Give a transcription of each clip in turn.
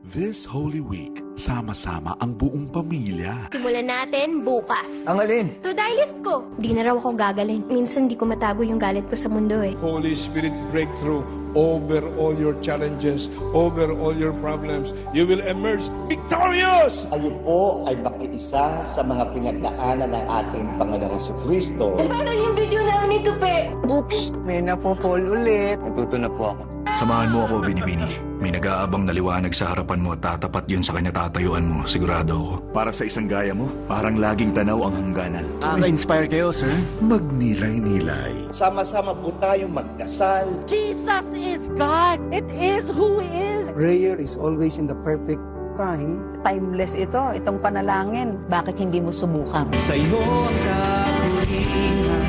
This Holy Week, sama-sama ang buong pamilya. Simulan natin bukas. Ang alin? To-die list ko. Di na raw ako gagaling. Minsan di ko matago yung galit ko sa mundo eh. Holy Spirit breakthrough over all your challenges, over all your problems. You will emerge victorious! Kayo po ay makiisa sa mga pinagdaanan ng ating Panginoong Kristo. Paano yung video namin ito, Pe? Oops! May napofall ulit. Natuto na po ako. Samahan mo ako, Binibini. May nag-aabang na liwanag sa harapan mo at tatapat yun sa kanya tatayuan mo, sigurado ako. Para sa isang gaya mo, parang laging tanaw ang hangganan. Inspire kayo, sir? Magnilay-nilay. Sama-sama po tayong magdasal. Jesus is God. It is who He is. Prayer is always in the perfect time. Timeless ito, itong panalangin. Bakit hindi mo subukan? Sa iyo ang kapurihan.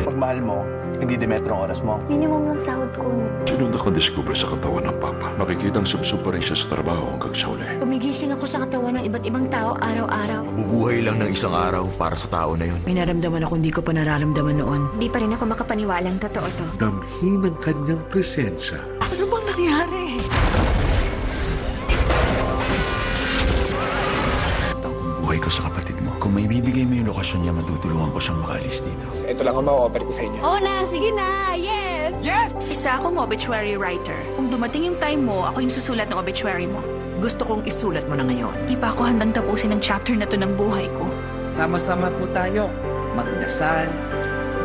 Pag mahal mo, hindi Demetro ang oras mo. Minimum ng sahod ko. Sino nakadiscover sa katawan ng Papa? Makikitang subsup pa rin siya sa trabaho hanggang sa huli. Gumigising ako sa katawan ng iba't ibang tao araw-araw. Mabubuhay lang ng isang araw para sa tao na yun. May naramdaman ako hindi ko pa nararamdaman noon. Di pa rin ako makapaniwalang totoo to. Damhin ang kanyang presensya. Ano bang nangyari? Buhay ko sa kapatid mo. Kung may bibigay mo yung lokasyon niya, matutulungan ko siyang makalis dito. Ito lang ang ma-offer ko sa inyo. Oo na, sige na, yes! Isa akong obituary writer. Kung dumating yung time mo, ako yung susulat ng obituary mo. Gusto kong isulat mo na ngayon. Di pa ako handang tapusin ang chapter na to ng buhay ko. Sama-sama po tayo magdasal,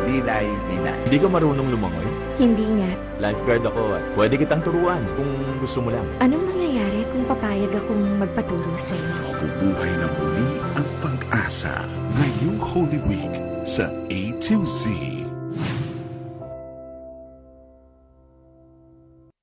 bilay-bilay. Hindi ka marunong lumangoy? Hindi nga. Lifeguard ako at pwede kitang turuan kung gusto mo lang. Anong mangyayari kung papayag akong magpaturo sa iyo? Mabubuhay ng muli ang pag-asa ngayong Holy Week sa A to Z.